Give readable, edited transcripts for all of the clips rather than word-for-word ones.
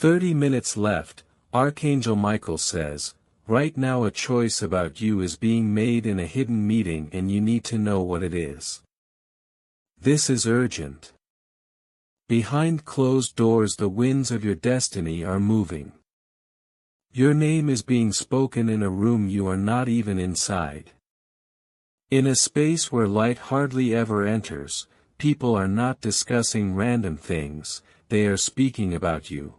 30 minutes left, Archangel Michael says, right now a choice about you is being made in a hidden meeting and you need to know what it is. This is urgent. Behind closed doors the winds of your destiny are moving. Your name is being spoken in a room you are not even inside. In a space where light hardly ever enters, people are not discussing random things, they are speaking about you.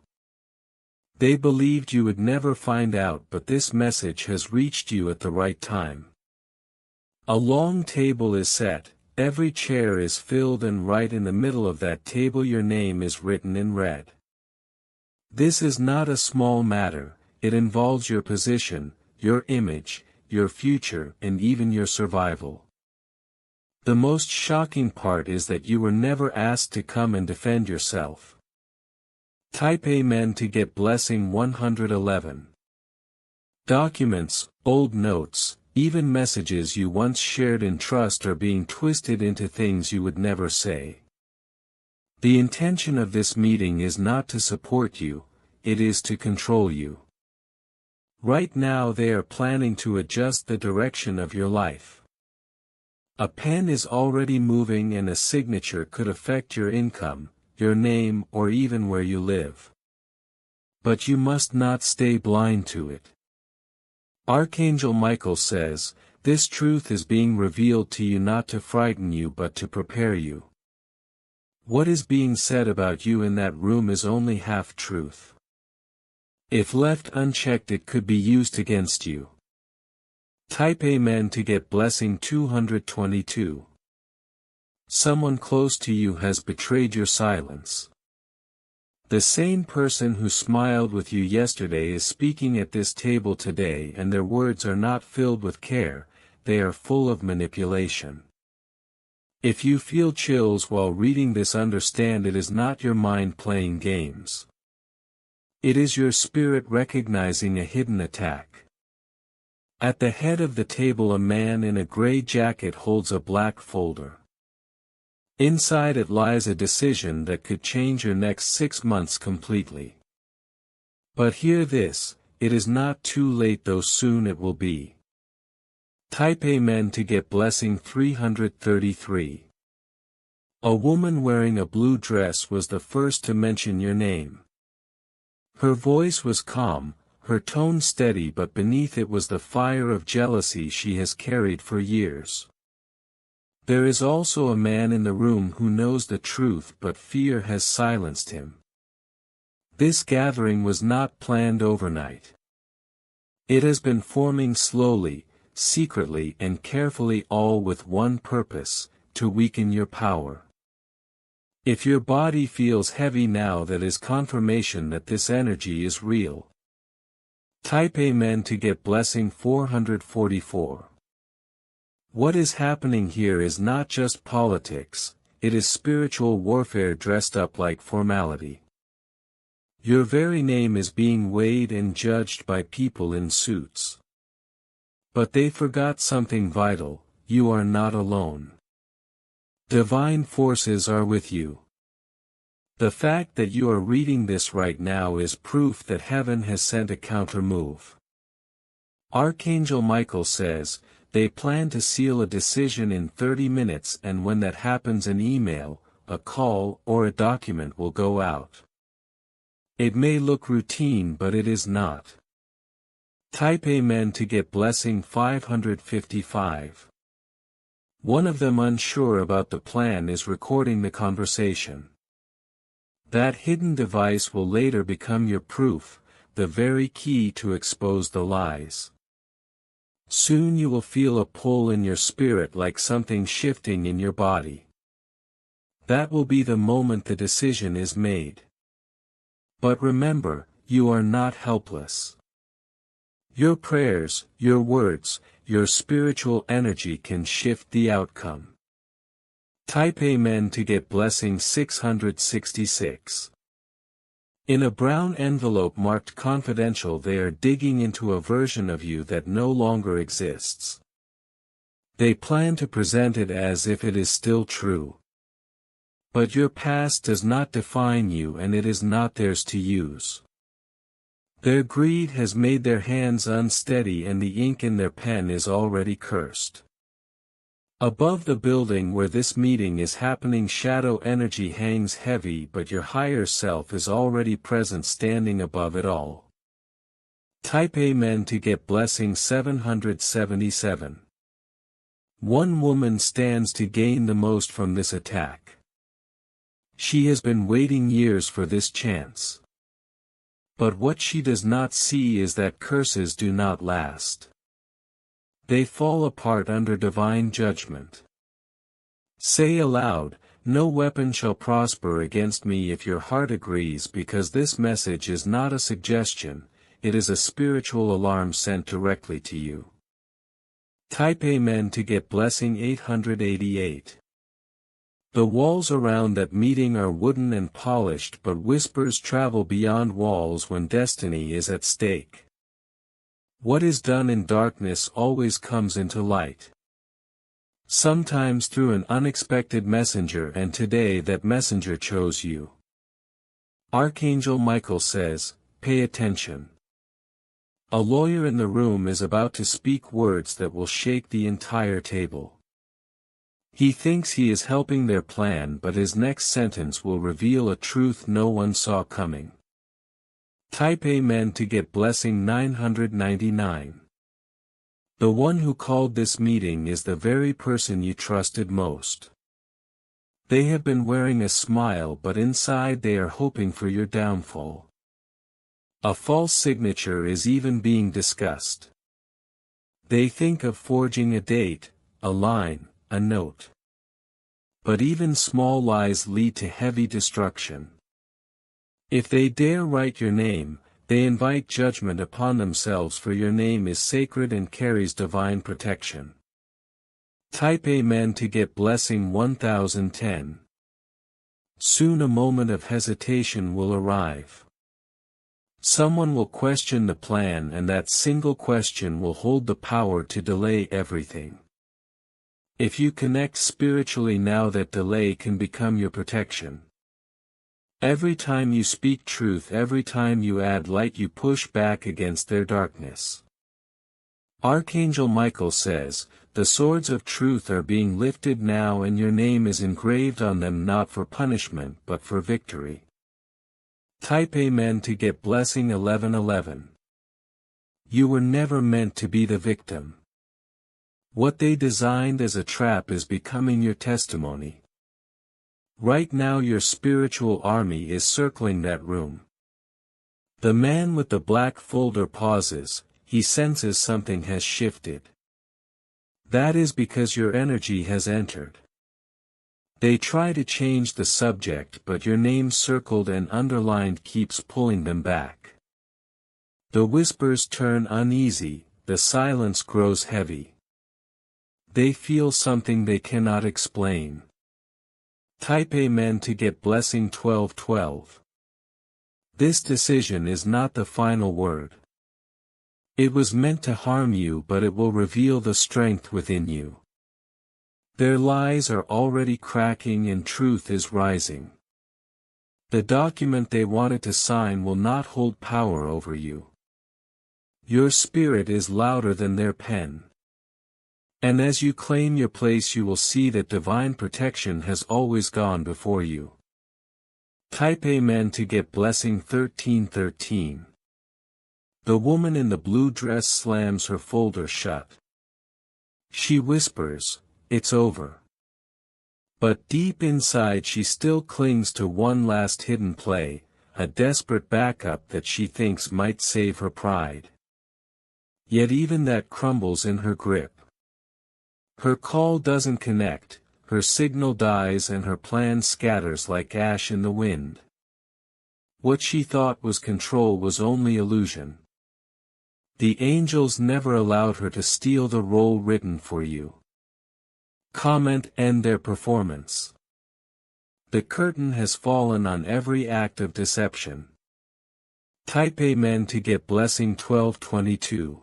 They believed you would never find out, but this message has reached you at the right time. A long table is set, every chair is filled, and right in the middle of that table your name is written in red. This is not a small matter, it involves your position, your image, your future, and even your survival. The most shocking part is that you were never asked to come and defend yourself. Type Amen to get blessing 111. Documents, old notes, even messages you once shared in trust are being twisted into things you would never say. The intention of this meeting is not to support you, it is to control you. Right now they are planning to adjust the direction of your life. A pen is already moving and a signature could affect your income, your name, or even where you live. But you must not stay blind to it. Archangel Michael says, this truth is being revealed to you not to frighten you but to prepare you. What is being said about you in that room is only half truth. If left unchecked it could be used against you. Type Amen to get blessing 222. Someone close to you has betrayed your silence. The same person who smiled with you yesterday is speaking at this table today, and their words are not filled with care, they are full of manipulation. If you feel chills while reading this, understand it is not your mind playing games. It is your spirit recognizing a hidden attack. At the head of the table a man in a gray jacket holds a black folder. Inside it lies a decision that could change your next 6 months completely. But hear this, it is not too late, though soon it will be. Type Amen to get blessing 333. A woman wearing a blue dress was the first to mention your name. Her voice was calm, her tone steady, but beneath it was the fire of jealousy she has carried for years. There is also a man in the room who knows the truth, but fear has silenced him. This gathering was not planned overnight. It has been forming slowly, secretly and carefully, all with one purpose, to weaken your power. If your body feels heavy now, that is confirmation that this energy is real. Type Amen to get blessing 444. What is happening here is not just politics, it is spiritual warfare dressed up like formality. Your very name is being weighed and judged by people in suits. But they forgot something vital, you are not alone. Divine forces are with you. The fact that you are reading this right now is proof that heaven has sent a counter-move. Archangel Michael says, they plan to seal a decision in 30 minutes, and when that happens an email, a call, or a document will go out. It may look routine, but it is not. Type Amen to get blessing 555. One of them, unsure about the plan, is recording the conversation. That hidden device will later become your proof, the very key to expose the lies. Soon you will feel a pull in your spirit, like something shifting in your body. That will be the moment the decision is made. But remember, you are not helpless. Your prayers, your words, your spiritual energy can shift the outcome. Type Amen to get blessing 666. In a brown envelope marked confidential, they are digging into a version of you that no longer exists. They plan to present it as if it is still true. But your past does not define you, and it is not theirs to use. Their greed has made their hands unsteady and the ink in their pen is already cursed. Above the building where this meeting is happening, shadow energy hangs heavy, but your higher self is already present, standing above it all. Type Amen to get blessing 777. One woman stands to gain the most from this attack. She has been waiting years for this chance. But what she does not see is that curses do not last. They fall apart under divine judgment. Say aloud, "No weapon shall prosper against me," if your heart agrees, because this message is not a suggestion, it is a spiritual alarm sent directly to you. Type Amen to get blessing 888. The walls around that meeting are wooden and polished, but whispers travel beyond walls when destiny is at stake. What is done in darkness always comes into light. Sometimes through an unexpected messenger, and today that messenger chose you. Archangel Michael says, pay attention. A lawyer in the room is about to speak words that will shake the entire table. He thinks he is helping their plan, but his next sentence will reveal a truth no one saw coming. Type Amen to get blessing 999. The one who called this meeting is the very person you trusted most. They have been wearing a smile, but inside they are hoping for your downfall. A false signature is even being discussed. They think of forging a date, a line, a note. But even small lies lead to heavy destruction. If they dare write your name, they invite judgment upon themselves, for your name is sacred and carries divine protection. Type Amen to get blessing 1010. Soon a moment of hesitation will arrive. Someone will question the plan, and that single question will hold the power to delay everything. If you connect spiritually now, that delay can become your protection. Every time you speak truth, every time you add light, you push back against their darkness. Archangel Michael says, the swords of truth are being lifted now, and your name is engraved on them, not for punishment but for victory. Type Amen to get blessing 1111. You were never meant to be the victim. What they designed as a trap is becoming your testimony. Right now your spiritual army is circling that room. The man with the black folder pauses, he senses something has shifted. That is because your energy has entered. They try to change the subject, but your name circled and underlined keeps pulling them back. The whispers turn uneasy, the silence grows heavy. They feel something they cannot explain. Type Amen to get blessing 1212. This decision is not the final word. It was meant to harm you, but it will reveal the strength within you. Their lies are already cracking and truth is rising. The document they wanted to sign will not hold power over you. Your spirit is louder than their pen. And as you claim your place, you will see that divine protection has always gone before you. Type Amen to get blessing 1313. The woman in the blue dress slams her folder shut. She whispers, "It's over." But deep inside she still clings to one last hidden play, a desperate backup that she thinks might save her pride. Yet even that crumbles in her grip. Her call doesn't connect, her signal dies, and her plan scatters like ash in the wind. What she thought was control was only illusion. The angels never allowed her to steal the role written for you. Comment: end their performance. The curtain has fallen on every act of deception. Type Amen to get blessing 1222.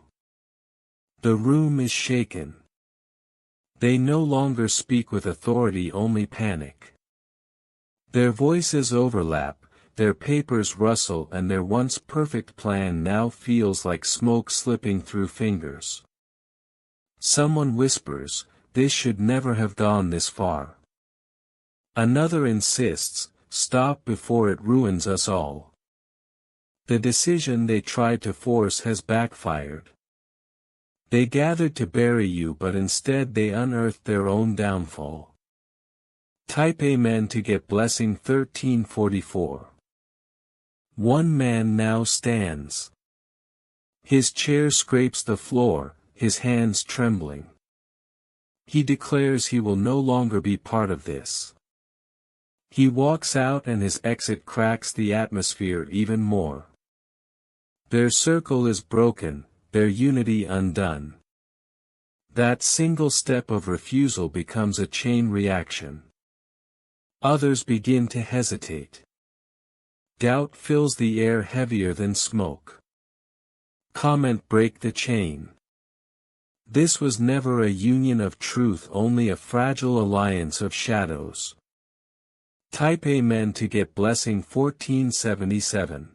The room is shaken. They no longer speak with authority, only panic. Their voices overlap, their papers rustle and their once perfect plan now feels like smoke slipping through fingers. Someone whispers, "This should never have gone this far." Another insists, "Stop before it ruins us all." The decision they tried to force has backfired. They gathered to bury you, but instead they unearthed their own downfall. Type Amen to get blessing 1344. One man now stands. His chair scrapes the floor, his hands trembling. He declares he will no longer be part of this. He walks out and his exit cracks the atmosphere even more. Their circle is broken, their unity undone. That single step of refusal becomes a chain reaction. Others begin to hesitate. Doubt fills the air heavier than smoke. Comment: break the chain. This was never a union of truth, only a fragile alliance of shadows. Type Amen to get blessing 1477.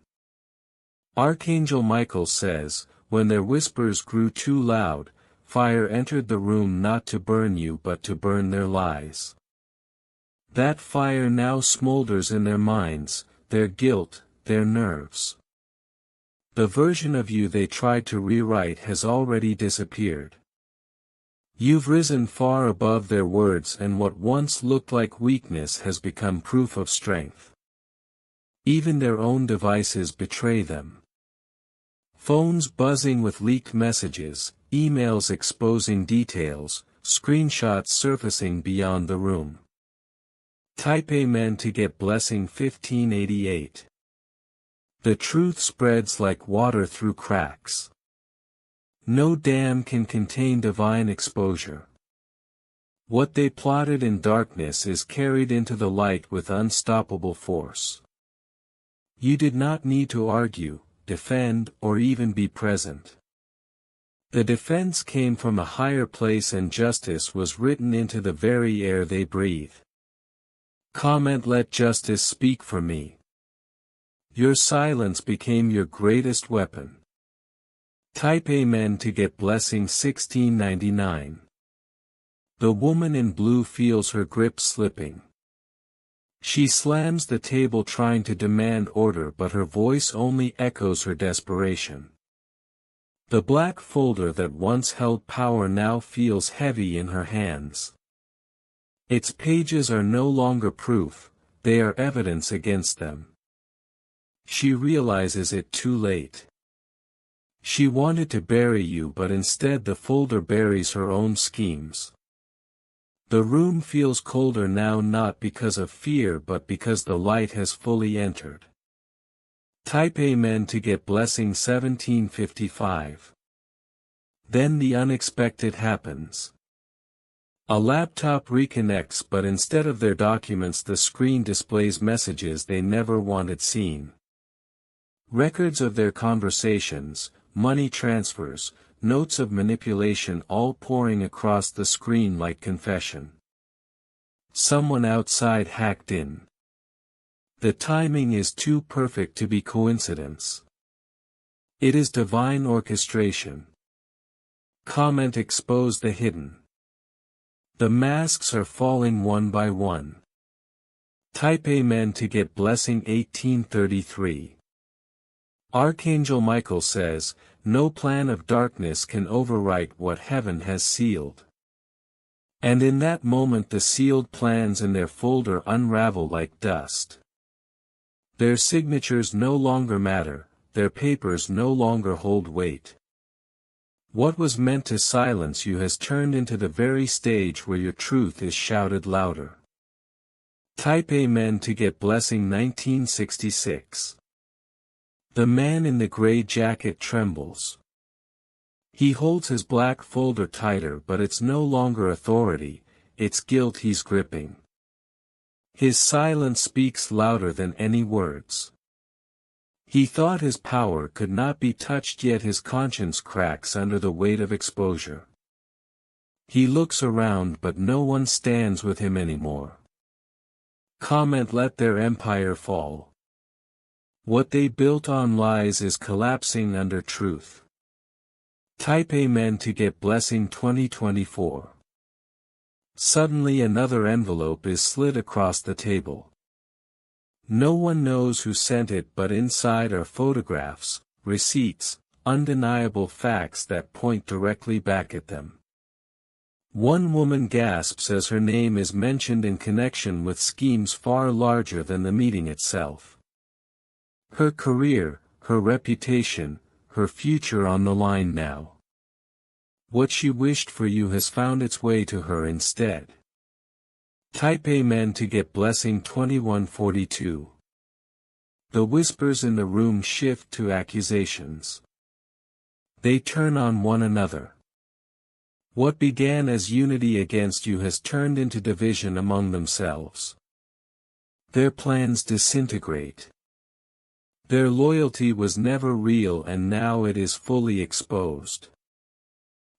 Archangel Michael says, when their whispers grew too loud, fire entered the room not to burn you but to burn their lies. That fire now smolders in their minds, their guilt, their nerves. The version of you they tried to rewrite has already disappeared. You've risen far above their words, and what once looked like weakness has become proof of strength. Even their own devices betray them. Phones buzzing with leaked messages, emails exposing details, screenshots surfacing beyond the room. Type Amen to get blessing 1588. The truth spreads like water through cracks. No dam can contain divine exposure. What they plotted in darkness is carried into the light with unstoppable force. You did not need to argue, defend, or even be present. The defense came from a higher place and justice was written into the very air they breathe. Comment: let justice speak for me. Your silence became your greatest weapon. Type Amen to get blessing 1699. The woman in blue feels her grip slipping. She slams the table trying to demand order, but her voice only echoes her desperation. The black folder that once held power now feels heavy in her hands. Its pages are no longer proof, they are evidence against them. She realizes it too late. She wanted to bury you, but instead the folder buries her own schemes. The room feels colder now, not because of fear but because the light has fully entered. Type Amen to get blessing 1755. Then the unexpected happens. A laptop reconnects, but instead of their documents the screen displays messages they never wanted seen. Records of their conversations, money transfers, notes of manipulation, all pouring across the screen like confession. Someone outside hacked in. The timing is too perfect to be coincidence. It is divine orchestration. Comment: expose the hidden. The masks are falling one by one. Type Amen to get blessing 1833. Archangel Michael says, no plan of darkness can overwrite what heaven has sealed. And in that moment the sealed plans in their folder unravel like dust. Their signatures no longer matter, their papers no longer hold weight. What was meant to silence you has turned into the very stage where your truth is shouted louder. Type Amen to get blessing 1966. The man in the gray jacket trembles. He holds his black folder tighter, but it's no longer authority, it's guilt he's gripping. His silence speaks louder than any words. He thought his power could not be touched, yet his conscience cracks under the weight of exposure. He looks around, but no one stands with him anymore. Comment: let their empire fall. What they built on lies is collapsing under truth. Type Amen to get blessing 2024. Suddenly another envelope is slid across the table. No one knows who sent it, but inside are photographs, receipts, undeniable facts that point directly back at them. One woman gasps as her name is mentioned in connection with schemes far larger than the meeting itself. Her career, her reputation, her future on the line now. What she wished for you has found its way to her instead. Type Amen to get blessing 2142. The whispers in the room shift to accusations. They turn on one another. What began as unity against you has turned into division among themselves. Their plans disintegrate. Their loyalty was never real and now it is fully exposed.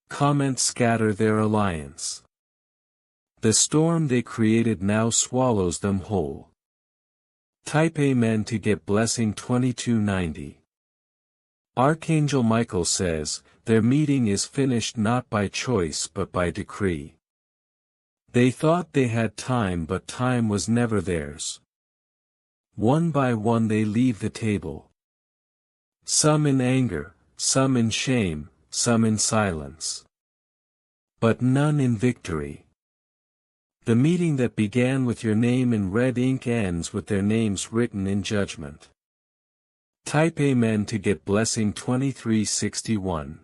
Comments scatter their alliance. The storm they created now swallows them whole. Type Amen to get blessing 2290. Archangel Michael says, their meeting is finished not by choice but by decree. They thought they had time, but time was never theirs. One by one they leave the table. Some in anger, some in shame, some in silence. But none in victory. The meeting that began with your name in red ink ends with their names written in judgment. Type Amen to get blessing 2361.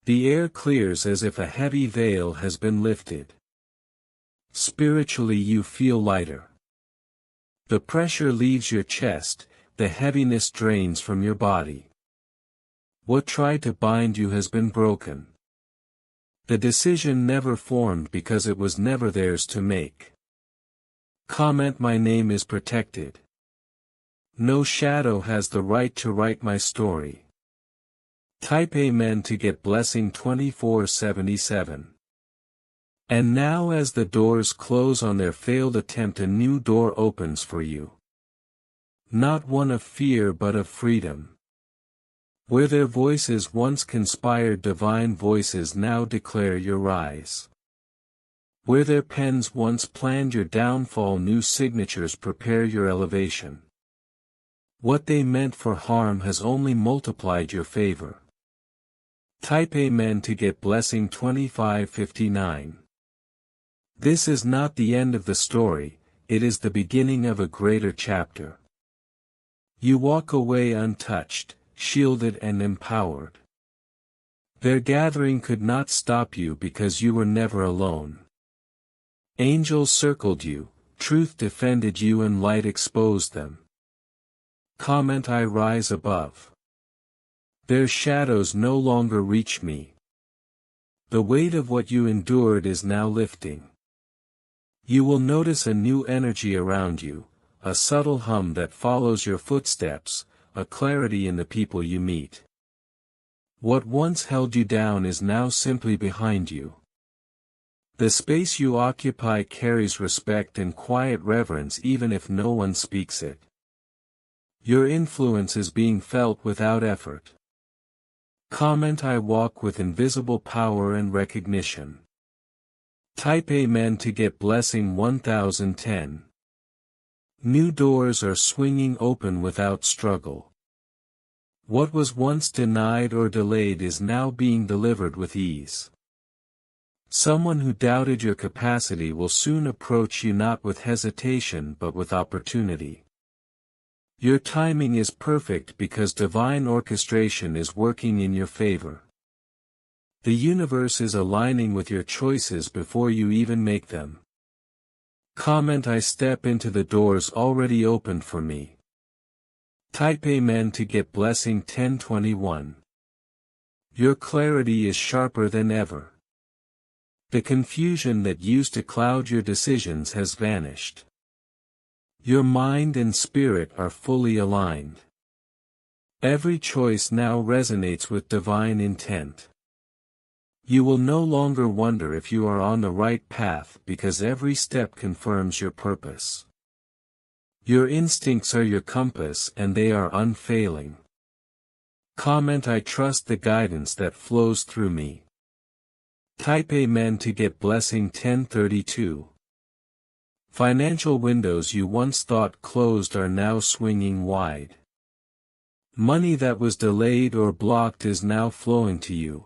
The air clears as if a heavy veil has been lifted. Spiritually you feel lighter. The pressure leaves your chest, the heaviness drains from your body. What tried to bind you has been broken. The decision never formed because it was never theirs to make. Comment: my name is protected. No shadow has the right to write my story. Type Amen to get blessing 2477. And now as the doors close on their failed attempt, a new door opens for you. Not one of fear but of freedom. Where their voices once conspired, divine voices now declare your rise. Where their pens once planned your downfall, new signatures prepare your elevation. What they meant for harm has only multiplied your favor. Type Amen to get blessing 2559. This is not the end of the story, it is the beginning of a greater chapter. You walk away untouched, shielded and empowered. Their gathering could not stop you because you were never alone. Angels circled you, truth defended you and light exposed them. Comment: I rise above. Their shadows no longer reach me. The weight of what you endured is now lifting. You will notice a new energy around you, a subtle hum that follows your footsteps, a clarity in the people you meet. What once held you down is now simply behind you. The space you occupy carries respect and quiet reverence even if no one speaks it. Your influence is being felt without effort. Comment: I walk with invisible power and recognition. Type Amen to get blessing 1010. New doors are swinging open without struggle. What was once denied or delayed is now being delivered with ease. Someone who doubted your capacity will soon approach you, not with hesitation but with opportunity. Your timing is perfect because divine orchestration is working in your favor. The universe is aligning with your choices before you even make them. Comment: I step into the doors already opened for me. Type Amen to get blessing 1021. Your clarity is sharper than ever. The confusion that used to cloud your decisions has vanished. Your mind and spirit are fully aligned. Every choice now resonates with divine intent. You will no longer wonder if you are on the right path because every step confirms your purpose. Your instincts are your compass and they are unfailing. Comment: I trust the guidance that flows through me. Type Amen to get blessing 1032. Financial windows you once thought closed are now swinging wide. Money that was delayed or blocked is now flowing to you.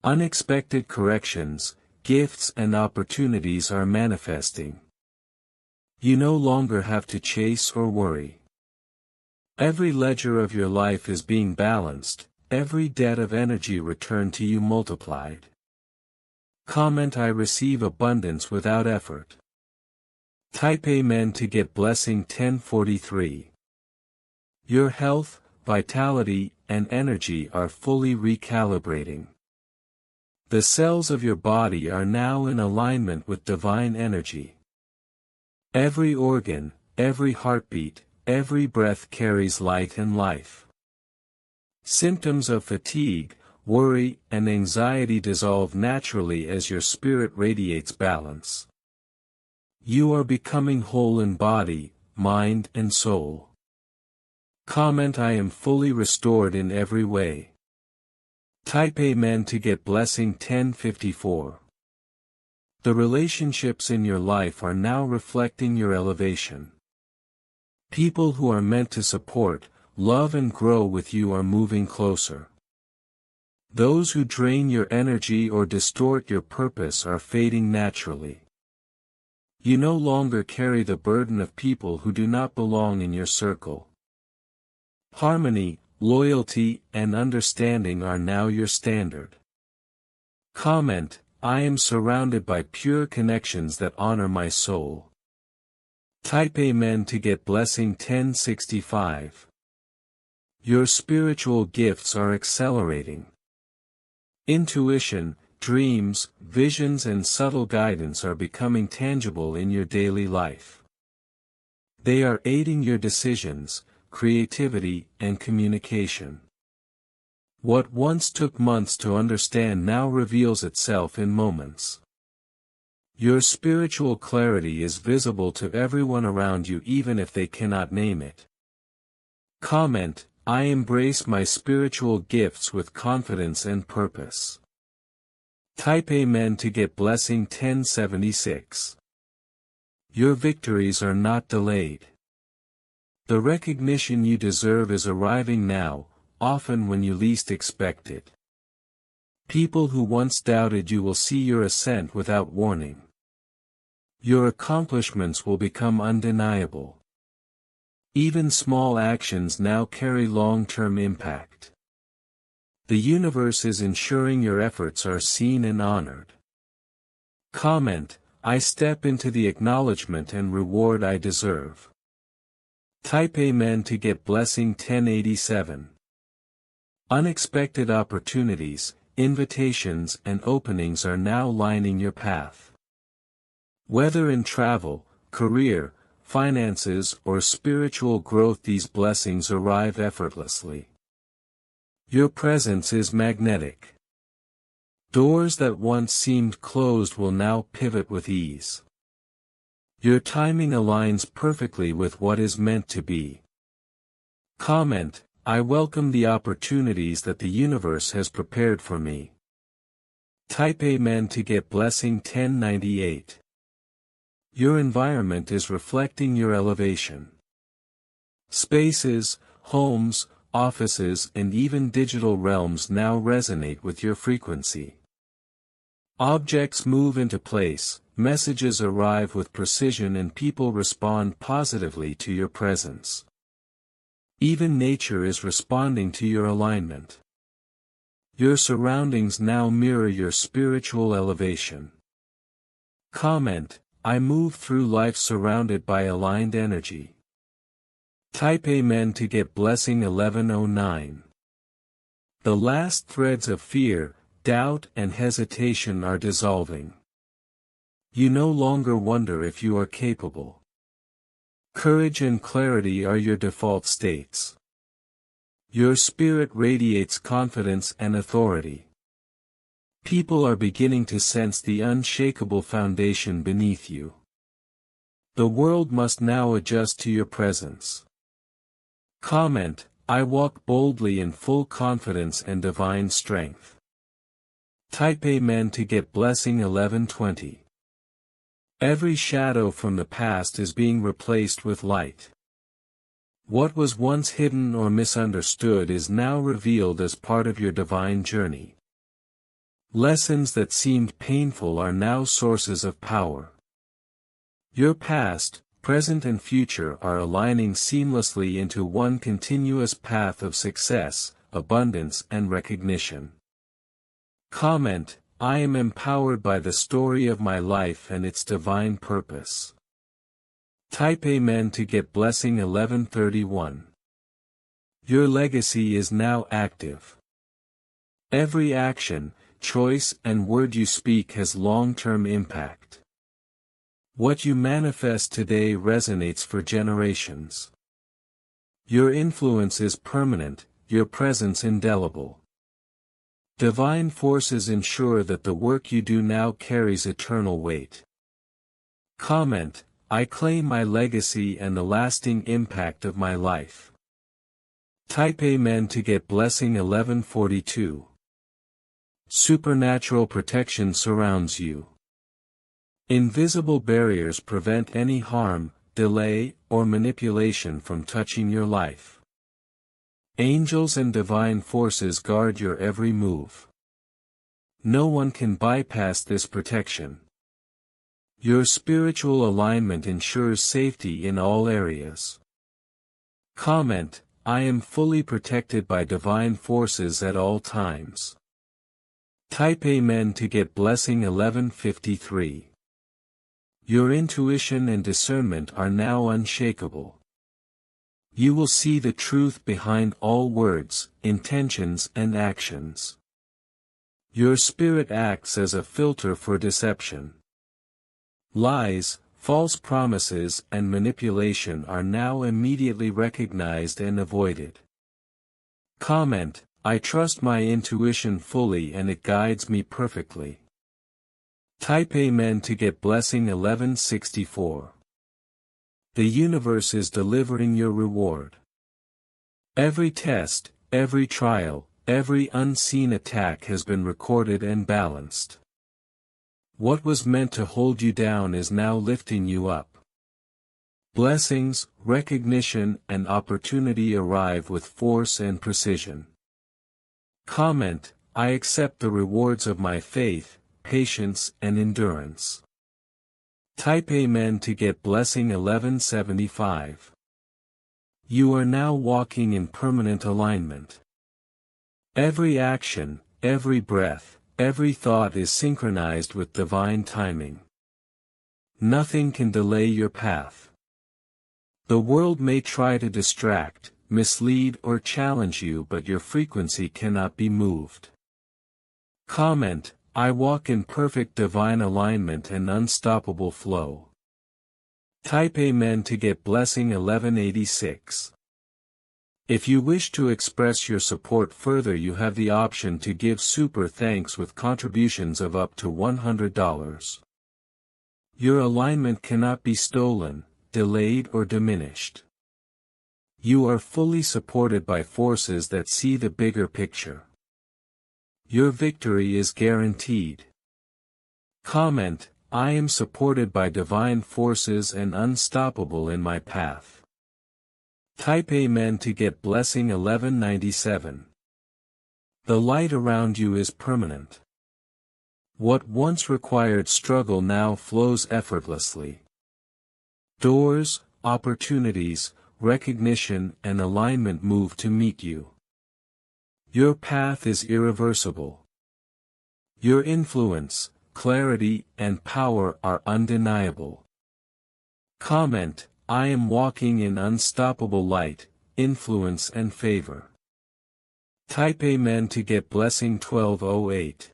Unexpected corrections, gifts and opportunities are manifesting. You no longer have to chase or worry. Every ledger of your life is being balanced, every debt of energy returned to you multiplied. Comment: I receive abundance without effort. Type Amen to get blessing 1043. Your health, vitality, and energy are fully recalibrating. The cells of your body are now in alignment with divine energy. Every organ, every heartbeat, every breath carries light and life. Symptoms of fatigue, worry, and anxiety dissolve naturally as your spirit radiates balance. You are becoming whole in body, mind, and soul. Comment: I am fully restored in every way. Type Amen to get blessing 1054. The relationships in your life are now reflecting your elevation. People who are meant to support, love and grow with you are moving closer. Those who drain your energy or distort your purpose are fading naturally. You no longer carry the burden of people who do not belong in your circle. Harmony, loyalty, and understanding are now your standard. Comment: I am surrounded by pure connections that honor my soul. Type Amen to get blessing 1065. Your spiritual gifts are accelerating. Intuition, dreams, visions and subtle guidance are becoming tangible in your daily life. They are aiding your decisions, creativity, and communication. What once took months to understand now reveals itself in moments. Your spiritual clarity is visible to everyone around you even if they cannot name it. Comment: I embrace my spiritual gifts with confidence and purpose. Type Amen to get blessing 1076. Your victories are not delayed. The recognition you deserve is arriving now, often when you least expect it. People who once doubted you will see your ascent without warning. Your accomplishments will become undeniable. Even small actions now carry long-term impact. The universe is ensuring your efforts are seen and honored. Comment: I step into the acknowledgement and reward I deserve. Type Amen to get blessing 1087. Unexpected opportunities, invitations and openings are now lining your path. Whether in travel, career, finances or spiritual growth, these blessings arrive effortlessly. Your presence is magnetic. Doors that once seemed closed will now pivot with ease. Your timing aligns perfectly with what is meant to be. Comment: I welcome the opportunities that the universe has prepared for me. Type Amen to get blessing 1098. Your environment is reflecting your elevation. Spaces, homes, offices and even digital realms now resonate with your frequency. Objects move into place, messages arrive with precision and people respond positively to your presence. Even nature is responding to your alignment. Your surroundings now mirror your spiritual elevation. Comment: I move through life surrounded by aligned energy. Type Amen to get blessing 1109. The last threads of fear, doubt and hesitation are dissolving. You no longer wonder if you are capable. Courage and clarity are your default states. Your spirit radiates confidence and authority. People are beginning to sense the unshakable foundation beneath you. The world must now adjust to your presence. Comment, I walk boldly in full confidence and divine strength. Type Amen to get blessing 1120. Every shadow from the past is being replaced with light. What was once hidden or misunderstood is now revealed as part of your divine journey. Lessons that seemed painful are now sources of power. Your past, present and future are aligning seamlessly into one continuous path of success, abundance and recognition. Comment, I am empowered by the story of my life and its divine purpose. Type Amen to get blessing 1131. Your legacy is now active. Every action, choice and word you speak has long-term impact. What you manifest today resonates for generations. Your influence is permanent, your presence indelible. Divine forces ensure that the work you do now carries eternal weight. Comment, I claim my legacy and the lasting impact of my life. Type Amen to get blessing 1142. Supernatural protection surrounds you. Invisible barriers prevent any harm, delay, or manipulation from touching your life. Angels and divine forces guard your every move. No one can bypass this protection. Your spiritual alignment ensures safety in all areas. Comment, I am fully protected by divine forces at all times. Type Amen to get blessing 1153. Your intuition and discernment are now unshakable. You will see the truth behind all words, intentions and actions. Your spirit acts as a filter for deception. Lies, false promises and manipulation are now immediately recognized and avoided. Comment, I trust my intuition fully and it guides me perfectly. Type Amen to get blessing 1164. The universe is delivering your reward. Every test, every trial, every unseen attack has been recorded and balanced. What was meant to hold you down is now lifting you up. Blessings, recognition and opportunity arrive with force and precision. Comment, I accept the rewards of my faith, patience and endurance. Type Amen to get blessing 1175. You are now walking in permanent alignment. Every action, every breath, every thought is synchronized with divine timing. Nothing can delay your path. The world may try to distract, mislead or challenge you, but your frequency cannot be moved. Comment, I walk in perfect divine alignment and unstoppable flow. Type Amen to get blessing 1186. If you wish to express your support further, you have the option to give super thanks with contributions of up to $100. Your alignment cannot be stolen, delayed or diminished. You are fully supported by forces that see the bigger picture. Your victory is guaranteed. Comment, I am supported by divine forces and unstoppable in my path. Type Amen to get blessing 1197. The light around you is permanent. What once required struggle now flows effortlessly. Doors, opportunities, recognition and alignment move to meet you. Your path is irreversible. Your influence, clarity, and power are undeniable. Comment, I am walking in unstoppable light, influence and favor. Type Amen to get blessing 1208.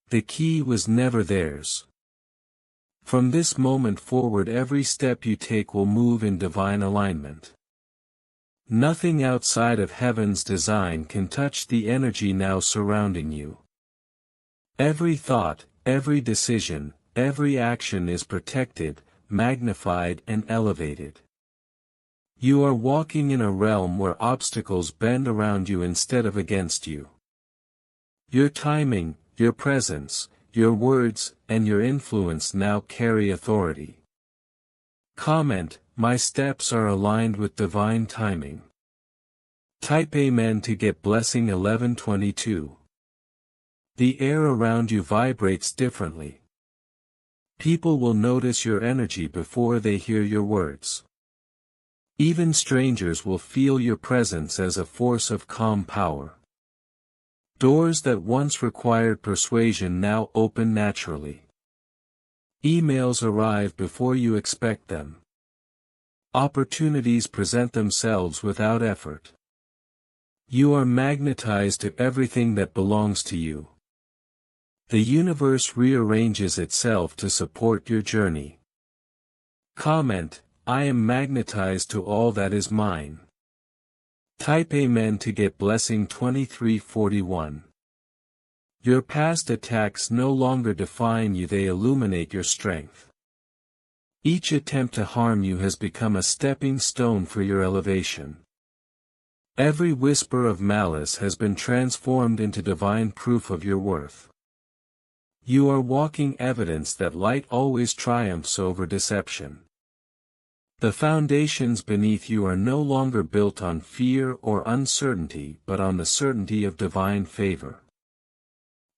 The key was never theirs. From this moment forward, every step you take will move in divine alignment. Nothing outside of heaven's design can touch the energy now surrounding you. Every thought, every decision, every action is protected, magnified and elevated. You are walking in a realm where obstacles bend around you instead of against you. Your timing, your presence, your words, and your influence now carry authority. Comment: my steps are aligned with divine timing. Type Amen to get blessing 1122. The air around you vibrates differently. People will notice your energy before they hear your words. Even strangers will feel your presence as a force of calm power. Doors that once required persuasion now open naturally. Emails arrive before you expect them. Opportunities present themselves without effort. You are magnetized to everything that belongs to you. The universe rearranges itself to support your journey. Comment: I am magnetized to all that is mine. Type Amen to get blessing 2341. Your past attacks no longer define you, they illuminate your strength. Each attempt to harm you has become a stepping stone for your elevation. Every whisper of malice has been transformed into divine proof of your worth. You are walking evidence that light always triumphs over deception. The foundations beneath you are no longer built on fear or uncertainty but on the certainty of divine favor.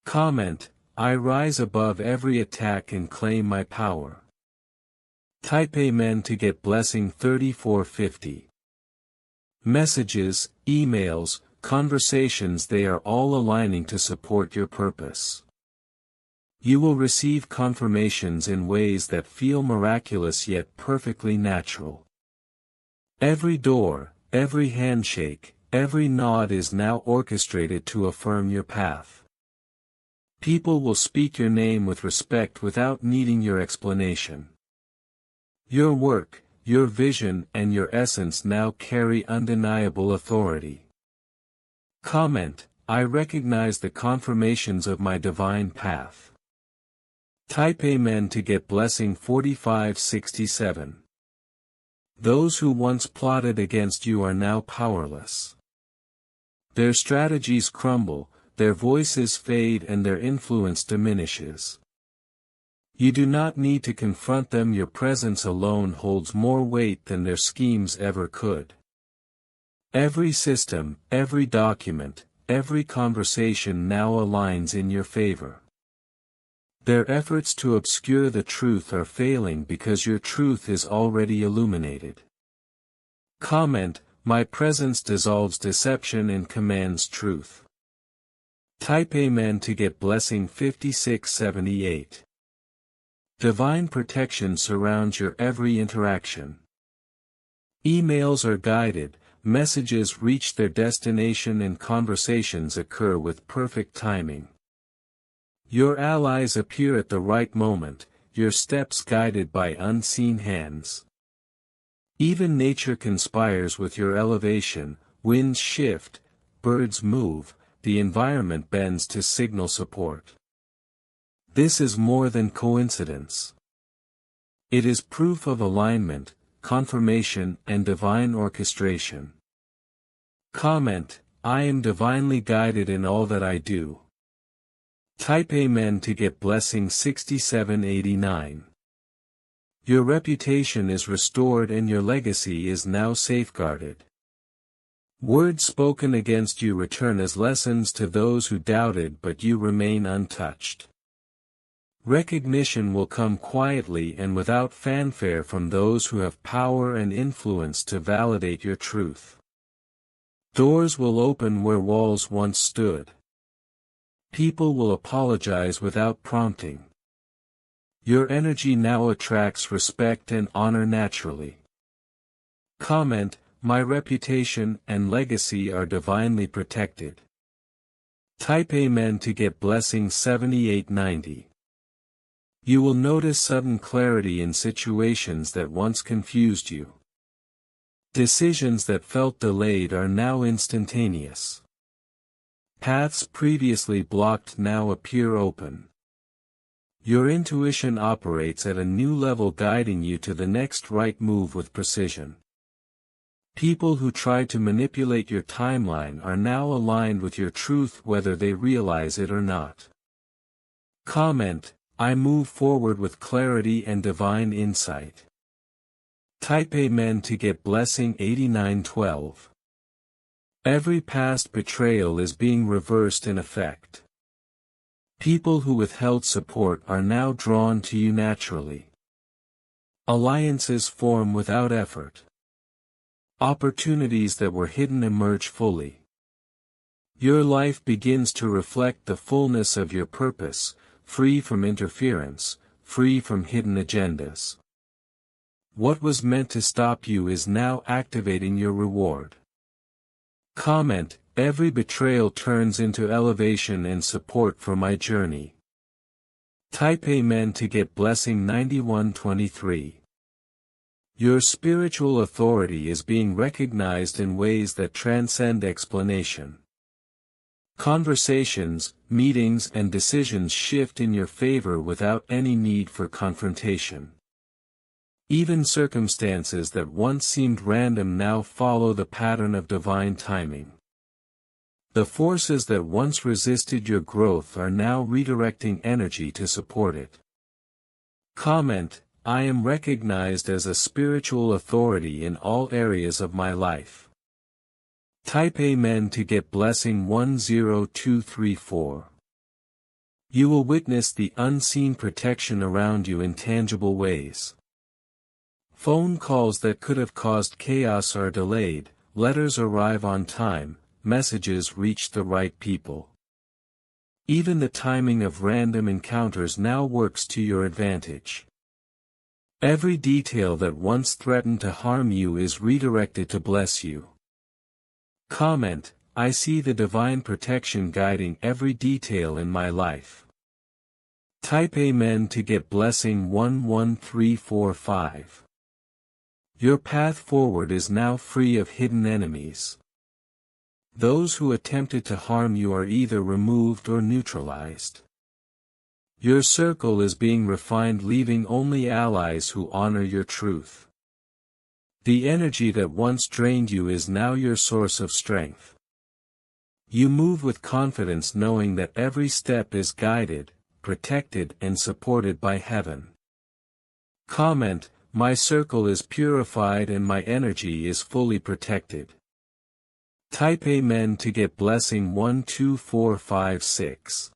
Comment: I rise above every attack and claim my power. Type Amen to get blessing 3450. Messages, emails, conversations, they are all aligning to support your purpose. You will receive confirmations in ways that feel miraculous yet perfectly natural. Every door, every handshake, every nod is now orchestrated to affirm your path. People will speak your name with respect without needing your explanation. Your work, your vision, and your essence now carry undeniable authority. Comment: I recognize the confirmations of my divine path. Type Amen to get blessing 4567. Those who once plotted against you are now powerless. Their strategies crumble, their voices fade, and their influence diminishes. You do not need to confront them, your presence alone holds more weight than their schemes ever could. Every system, every document, every conversation now aligns in your favor. Their efforts to obscure the truth are failing because your truth is already illuminated. Comment: my presence dissolves deception and commands truth. Type Amen to get blessing 5678. Divine protection surrounds your every interaction. Emails are guided, messages reach their destination, and conversations occur with perfect timing. Your allies appear at the right moment, your steps guided by unseen hands. Even nature conspires with your elevation, winds shift, birds move, the environment bends to signal support. This is more than coincidence. It is proof of alignment, confirmation, and divine orchestration. Comment: I am divinely guided in all that I do. Type Amen to get blessing 6789. Your reputation is restored and your legacy is now safeguarded. Words spoken against you return as lessons to those who doubted, but you remain untouched. Recognition will come quietly and without fanfare from those who have power and influence to validate your truth. Doors will open where walls once stood. People will apologize without prompting. Your energy now attracts respect and honor naturally. Comment: my reputation and legacy are divinely protected. Type Amen to get blessing 7890. You will notice sudden clarity in situations that once confused you. Decisions that felt delayed are now instantaneous. Paths previously blocked now appear open. Your intuition operates at a new level, guiding you to the next right move with precision. People who try to manipulate your timeline are now aligned with your truth, whether they realize it or not. Comment: I move forward with clarity and divine insight. Type Amen to get blessing 8912. Every past betrayal is being reversed in effect. People who withheld support are now drawn to you naturally. Alliances form without effort. Opportunities that were hidden emerge fully. Your life begins to reflect the fullness of your purpose, free from interference, free from hidden agendas. What was meant to stop you is now activating your reward. Comment: every betrayal turns into elevation and support for my journey. Type Amen to get blessing 9123. Your spiritual authority is being recognized in ways that transcend explanation. Conversations, meetings and decisions shift in your favor without any need for confrontation. Even circumstances that once seemed random now follow the pattern of divine timing. The forces that once resisted your growth are now redirecting energy to support it. Comment: I am recognized as a spiritual authority in all areas of my life. Type Amen to get blessing 10234. You will witness the unseen protection around you in tangible ways. Phone calls that could have caused chaos are delayed, letters arrive on time, messages reach the right people. Even the timing of random encounters now works to your advantage. Every detail that once threatened to harm you is redirected to bless you. Comment: I see the divine protection guiding every detail in my life. Type Amen to get blessing 11345. Your path forward is now free of hidden enemies. Those who attempted to harm you are either removed or neutralized. Your circle is being refined, leaving only allies who honor your truth. The energy that once drained you is now your source of strength. You move with confidence, knowing that every step is guided, protected and supported by heaven. Comment: my circle is purified and my energy is fully protected. Type Amen to get blessing 12456.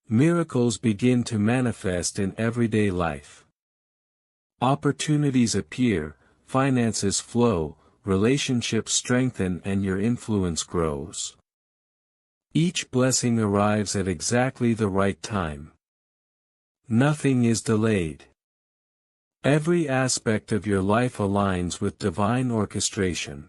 Miracles begin to manifest in everyday life. Opportunities appear, finances flow, relationships strengthen and your influence grows. Each blessing arrives at exactly the right time. Nothing is delayed. Every aspect of your life aligns with divine orchestration.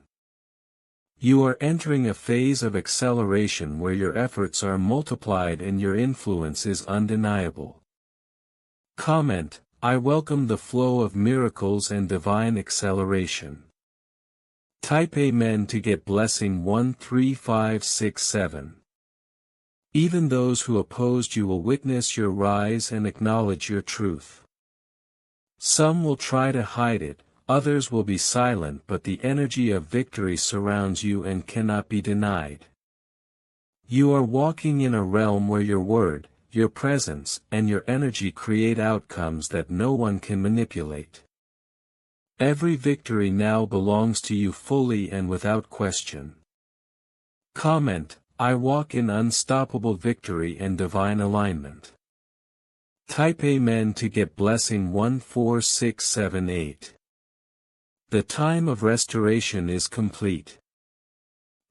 You are entering a phase of acceleration where your efforts are multiplied and your influence is undeniable. Comment: I welcome the flow of miracles and divine acceleration. Type Amen to get blessing 13567. Even those who opposed you will witness your rise and acknowledge your truth. Some will try to hide it, others will be silent, but the energy of victory surrounds you and cannot be denied. You are walking in a realm where your word, your presence, and your energy create outcomes that no one can manipulate. Every victory now belongs to you fully and without question. Comment: I walk in unstoppable victory and divine alignment. Type Amen to get blessing 14678. The time of restoration is complete.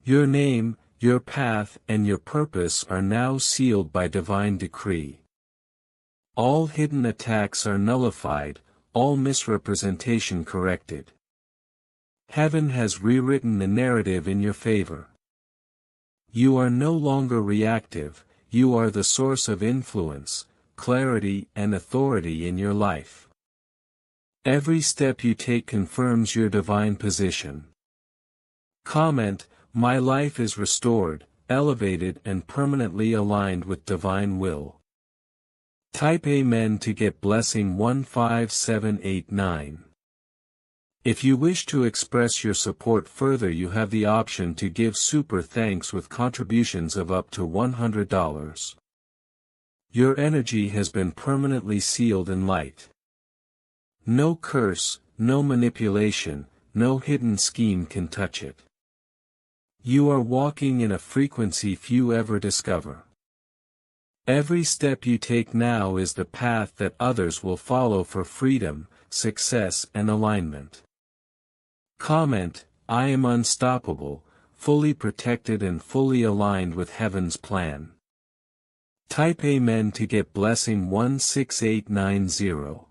Your name, your path, and your purpose are now sealed by divine decree. All hidden attacks are nullified, all misrepresentation corrected. Heaven has rewritten the narrative in your favor. You are no longer reactive, you are the source of influence, clarity, and authority in your life. Every step you take confirms your divine position. Comment: my life is restored, elevated and permanently aligned with divine will. Type Amen to get blessing 15789. If you wish to express your support further, you have the option to give super thanks with contributions of up to $100. Your energy has been permanently sealed in light. No curse, no manipulation, no hidden scheme can touch it. You are walking in a frequency few ever discover. Every step you take now is the path that others will follow for freedom, success and alignment. Comment, I am unstoppable, fully protected and fully aligned with heaven's plan. Type Amen to get blessing 16890.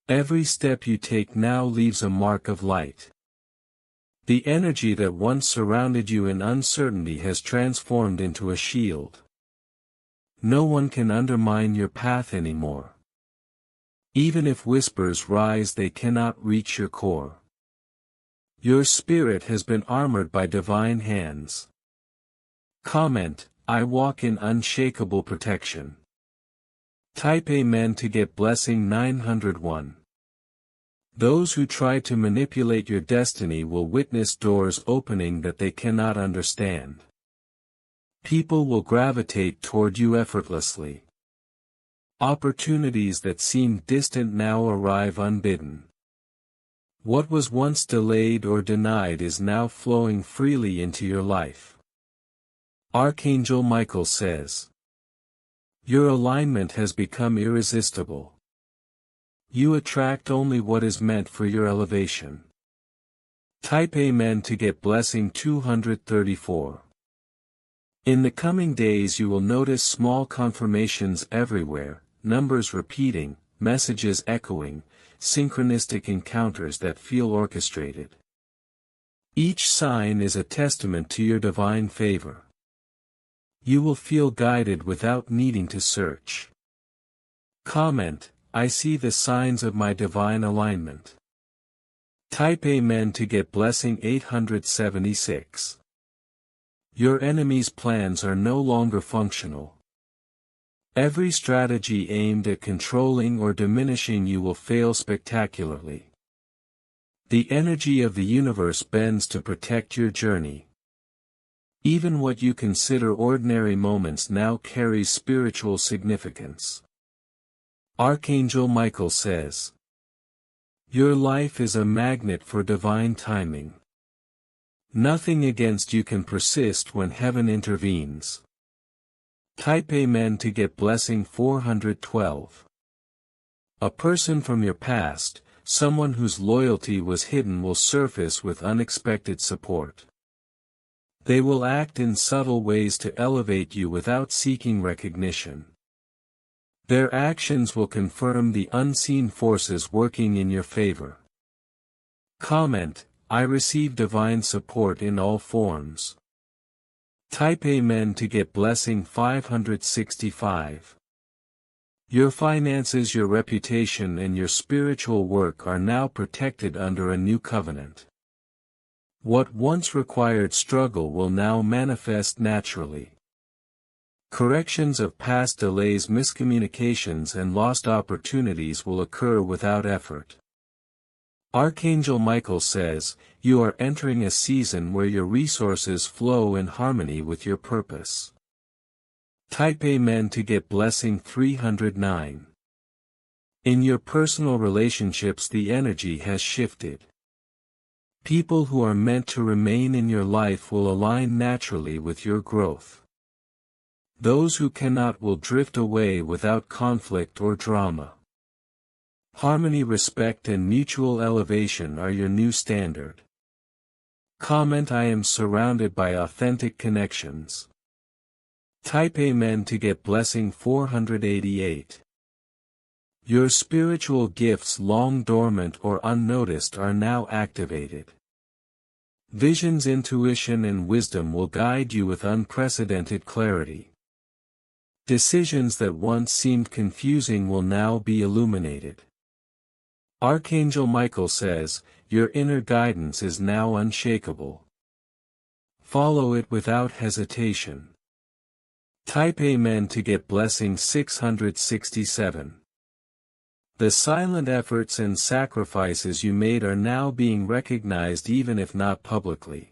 Every step you take now leaves a mark of light. The energy that once surrounded you in uncertainty has transformed into a shield. No one can undermine your path anymore. Even if whispers rise, they cannot reach your core. Your spirit has been armored by divine hands. Comment, I walk in unshakable protection. Type Amen to get blessing 901. Those who try to manipulate your destiny will witness doors opening that they cannot understand. People will gravitate toward you effortlessly. Opportunities that seemed distant now arrive unbidden. What was once delayed or denied is now flowing freely into your life. Archangel Michael says, your alignment has become irresistible. You attract only what is meant for your elevation. Type Amen to get blessing 234. In the coming days you will notice small confirmations everywhere, numbers repeating, messages echoing, synchronistic encounters that feel orchestrated. Each sign is a testament to your divine favor. You will feel guided without needing to search. Comment, I see the signs of my divine alignment. Type Amen to get blessing 876. Your enemy's plans are no longer functional. Every strategy aimed at controlling or diminishing you will fail spectacularly. The energy of the universe bends to protect your journey. Even what you consider ordinary moments now carries spiritual significance. Archangel Michael says, your life is a magnet for divine timing. Nothing against you can persist when heaven intervenes. Type Amen to get blessing 412. A person from your past, someone whose loyalty was hidden, will surface with unexpected support. They will act in subtle ways to elevate you without seeking recognition. Their actions will confirm the unseen forces working in your favor. Comment, I receive divine support in all forms. Type Amen to get blessing 565. Your finances, your reputation and your spiritual work are now protected under a new covenant. What once required struggle will now manifest naturally. Corrections of past delays, miscommunications and lost opportunities will occur without effort. Archangel Michael says, you are entering a season where your resources flow in harmony with your purpose. Type Amen to get blessing 309. In your personal relationships the energy has shifted. People who are meant to remain in your life will align naturally with your growth. Those who cannot will drift away without conflict or drama. Harmony, respect and mutual elevation are your new standard. Comment, I am surrounded by authentic connections. Type Amen to get blessing 488. Your spiritual gifts long dormant or unnoticed are now activated. Visions, intuition and wisdom will guide you with unprecedented clarity. Decisions that once seemed confusing will now be illuminated. Archangel Michael says, your inner guidance is now unshakable. Follow it without hesitation. Type Amen to get blessing 667. The silent efforts and sacrifices you made are now being recognized even if not publicly.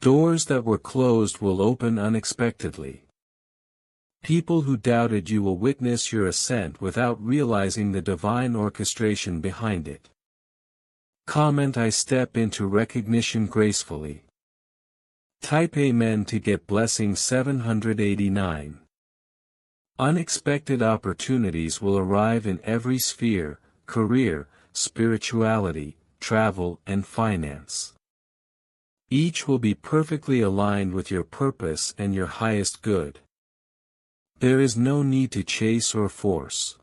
Doors that were closed will open unexpectedly. People who doubted you will witness your ascent without realizing the divine orchestration behind it. Comment: I step into recognition gracefully. Type Amen to get blessing 789. Unexpected opportunities will arrive in every sphere: career, spirituality, travel, and finance. Each will be perfectly aligned with your purpose and your highest good. There is no need to chase or force.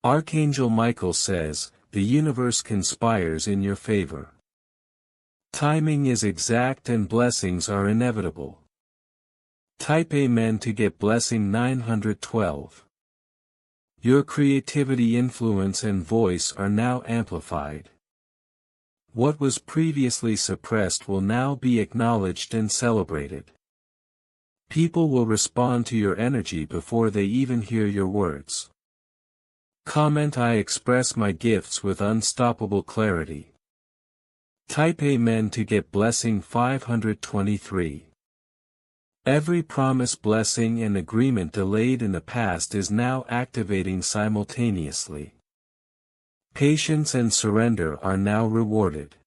Archangel Michael says, the universe conspires in your favor. Timing is exact and blessings are inevitable. Type Amen to get blessing 912. Your creativity, influence, and voice are now amplified. What was previously suppressed will now be acknowledged and celebrated. People will respond to your energy before they even hear your words. Comment: I express my gifts with unstoppable clarity. Type Amen to get blessing 523. Every promise, blessing, and agreement delayed in the past is now activating simultaneously. Patience and surrender are now rewarded.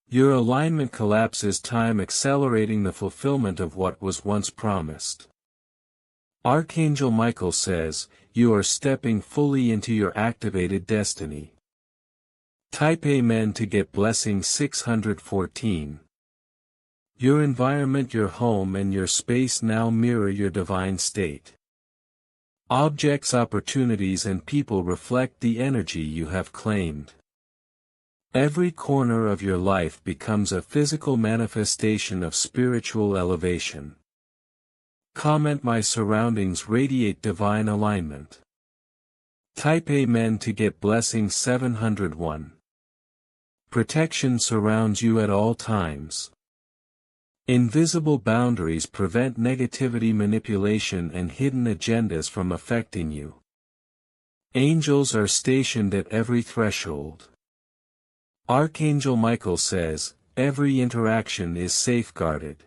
Your alignment collapses time, accelerating the fulfillment of what was once promised. Archangel Michael says, you are stepping fully into your activated destiny. Type Amen to get blessing 614. Your environment, your home, and your space now mirror your divine state. Objects, opportunities, and people reflect the energy you have claimed. Every corner of your life becomes a physical manifestation of spiritual elevation. Comment: my surroundings radiate divine alignment. Type Amen to get blessing 701. Protection surrounds you at all times. Invisible boundaries prevent negativity, manipulation, and hidden agendas from affecting you. Angels are stationed at every threshold. Archangel Michael says, every interaction is safeguarded.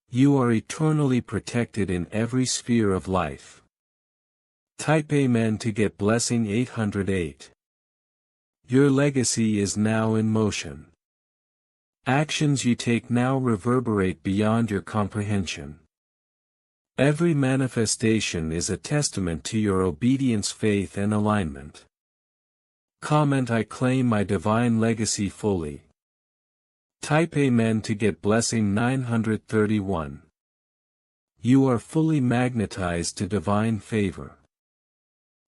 You are eternally protected in every sphere of life. Type Amen to get blessing 808. Your legacy is now in motion. Actions you take now reverberate beyond your comprehension. Every manifestation is a testament to your obedience, faith, and alignment. Comment: I claim my divine legacy fully. Type Amen to get blessing 931. You are fully magnetized to divine favor.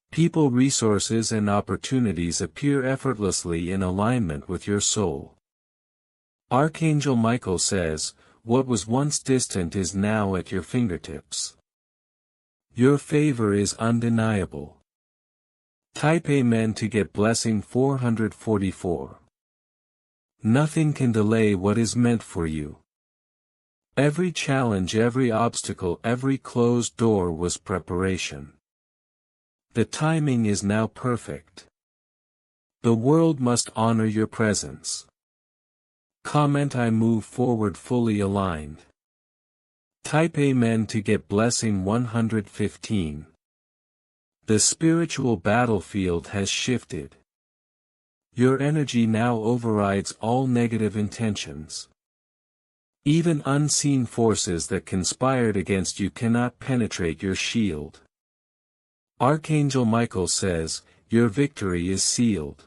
People, resources, and opportunities appear effortlessly in alignment with your soul. Archangel Michael says, what was once distant is now at your fingertips. Your favor is undeniable. Type Amen to get blessing 444. Nothing can delay what is meant for you. Every challenge, every obstacle, every closed door was preparation. The timing is now perfect. The world must honor your presence. Comment: I move forward fully aligned. Type Amen to get blessing 115. The spiritual battlefield has shifted. Your energy now overrides all negative intentions. Even unseen forces that conspired against you cannot penetrate your shield. Archangel Michael says, your victory is sealed.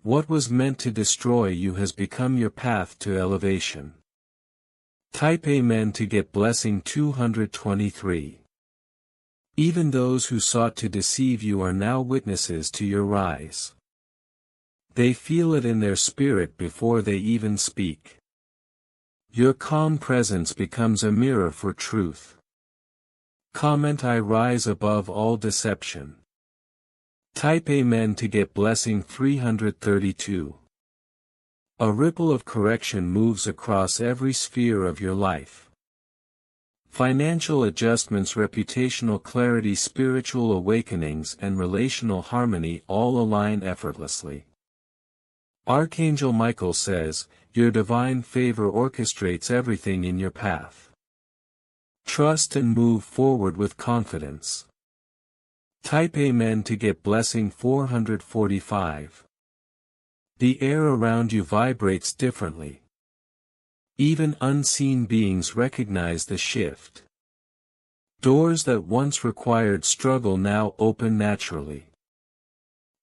What was meant to destroy you has become your path to elevation. Type Amen to get blessing 223. Even those who sought to deceive you are now witnesses to your rise. They feel it in their spirit before they even speak. Your calm presence becomes a mirror for truth. Comment: I rise above all deception. Type Amen to get blessing 332. A ripple of correction moves across every sphere of your life. Financial adjustments, reputational clarity, spiritual awakenings, and relational harmony all align effortlessly. Archangel Michael says, your divine favor orchestrates everything in your path. Trust and move forward with confidence. Type Amen to get blessing 445. The air around you vibrates differently. Even unseen beings recognize the shift. Doors that once required struggle now open naturally.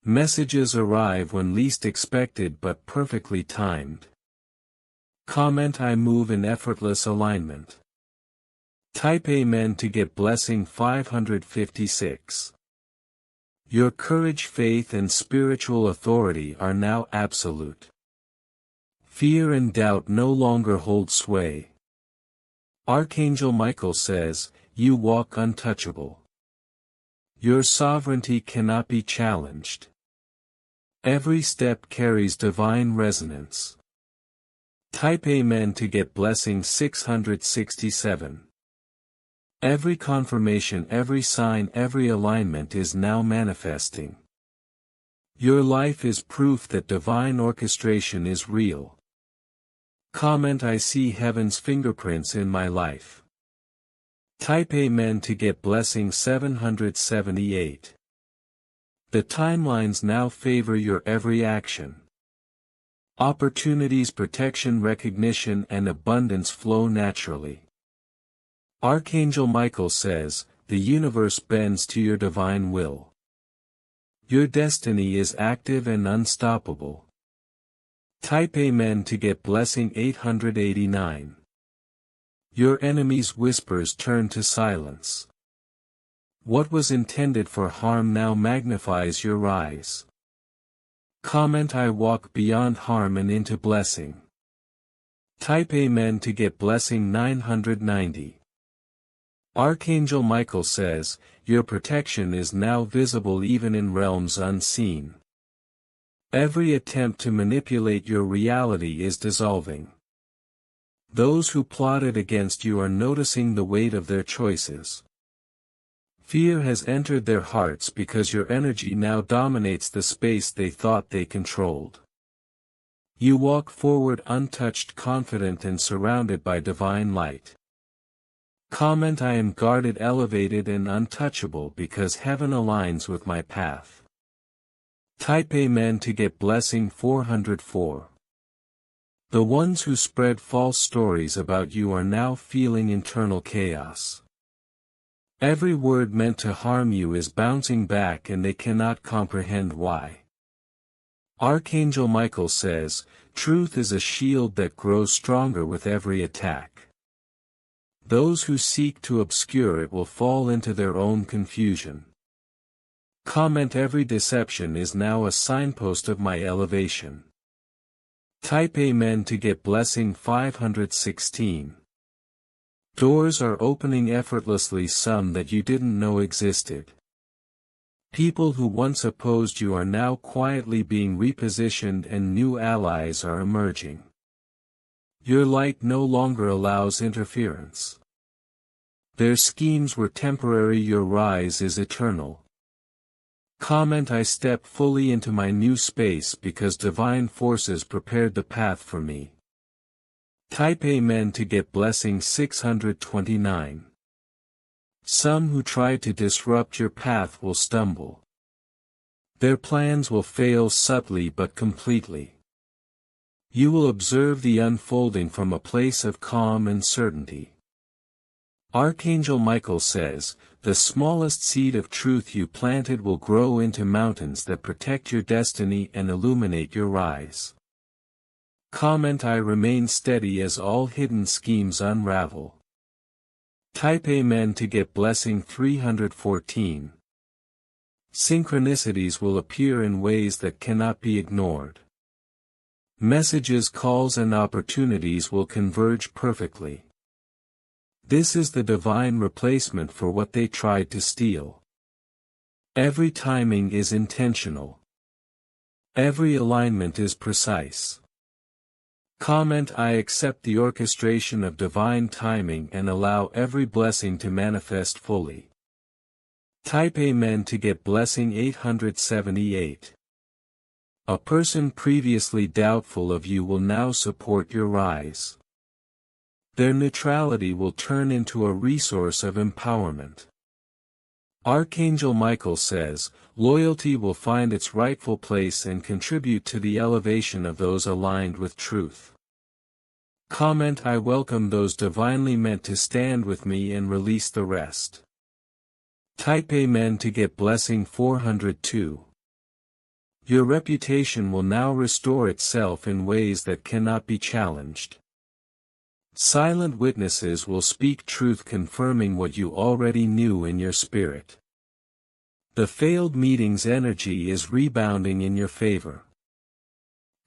Messages arrive when least expected but perfectly timed. Comment I move in effortless alignment. Type Amen to get blessing 556. Your courage, faith, and spiritual authority are now absolute. Fear and doubt no longer hold sway. Archangel Michael says, you walk untouchable. Your sovereignty cannot be challenged. Every step carries divine resonance. Type Amen to get blessing 667. Every confirmation, every sign, every alignment is now manifesting. Your life is proof that divine orchestration is real. Comment I see heaven's fingerprints in my life. Type Amen to get blessing 778. The timelines now favor your every action. Opportunities, protection, recognition, and abundance flow naturally. Archangel Michael says, the universe bends to your divine will. Your destiny is active and unstoppable. Type Amen to get blessing 889. Your enemy's whispers turn to silence. What was intended for harm now magnifies your rise. Comment I walk beyond harm and into blessing. Type Amen to get blessing 990. Archangel Michael says, your protection is now visible even in realms unseen. Every attempt to manipulate your reality is dissolving. Those who plotted against you are noticing the weight of their choices. Fear has entered their hearts because your energy now dominates the space they thought they controlled. You walk forward untouched, confident, and surrounded by divine light. Comment I am guarded, elevated, and untouchable because heaven aligns with my path. Type Amen to get blessing 404. The ones who spread false stories about you are now feeling internal chaos. Every word meant to harm you is bouncing back and they cannot comprehend why. Archangel Michael says, truth is a shield that grows stronger with every attack. Those who seek to obscure it will fall into their own confusion. Comment every deception is now a signpost of my elevation. Type Amen to get blessing 516. Doors are opening effortlessly, some that you didn't know existed. People who once opposed you are now quietly being repositioned and new allies are emerging. Your light no longer allows interference. Their schemes were temporary, your rise is eternal. Comment I step fully into my new space because divine forces prepared the path for me. Type Amen to get blessing 629. Some who try to disrupt your path will stumble. Their plans will fail subtly but completely. You will observe the unfolding from a place of calm and certainty. Archangel Michael says, the smallest seed of truth you planted will grow into mountains that protect your destiny and illuminate your rise. Comment I remain steady as all hidden schemes unravel. Type Amen to get blessing 314. Synchronicities will appear in ways that cannot be ignored. Messages, calls, and opportunities will converge perfectly. This is the divine replacement for what they tried to steal. Every timing is intentional. Every alignment is precise. Comment: I accept the orchestration of divine timing and allow every blessing to manifest fully. Type Amen to get blessing 878. A person previously doubtful of you will now support your rise. Their neutrality will turn into a resource of empowerment. Archangel Michael says, loyalty will find its rightful place and contribute to the elevation of those aligned with truth. Comment: I welcome those divinely meant to stand with me and release the rest. Type Amen to get blessing 402. Your reputation will now restore itself in ways that cannot be challenged. Silent witnesses will speak truth, confirming what you already knew in your spirit. The failed meeting's energy is rebounding in your favor.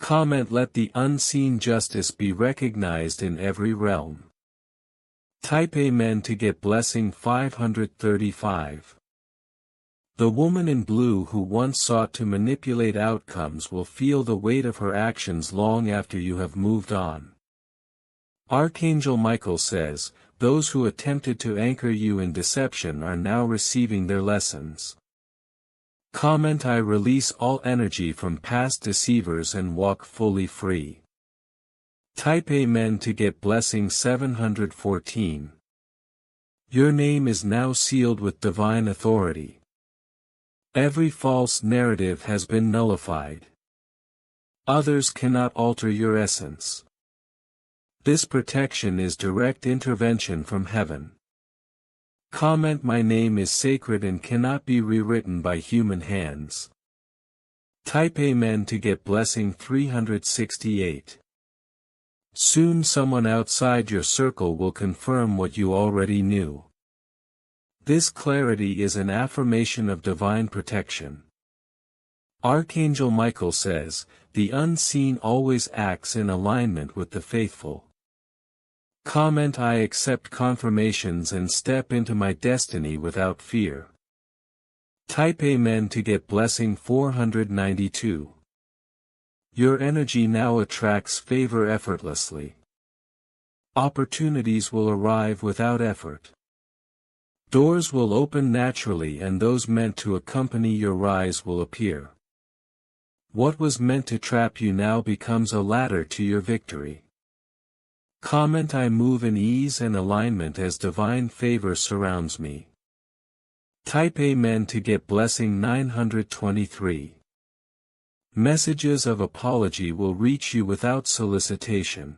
Comment: let the unseen justice be recognized in every realm. Type Amen to get blessing 535. The woman in blue who once sought to manipulate outcomes will feel the weight of her actions long after you have moved on. Archangel Michael says, those who attempted to anchor you in deception are now receiving their lessons. Comment: I release all energy from past deceivers and walk fully free. Type Amen to get blessing 714. Your name is now sealed with divine authority. Every false narrative has been nullified. Others cannot alter your essence. This protection is direct intervention from heaven. Comment: my name is sacred and cannot be rewritten by human hands. Type Amen to get blessing 368. Soon someone outside your circle will confirm what you already knew. This clarity is an affirmation of divine protection. Archangel Michael says, the unseen always acts in alignment with the faithful. Comment: I accept confirmations and step into my destiny without fear. Type Amen to get blessing 492. Your energy now attracts favor effortlessly. Opportunities will arrive without effort. Doors will open naturally and those meant to accompany your rise will appear. What was meant to trap you now becomes a ladder to your victory. Comment: I move in ease and alignment as divine favor surrounds me. Type Amen to get blessing 923. Messages of apology will reach you without solicitation.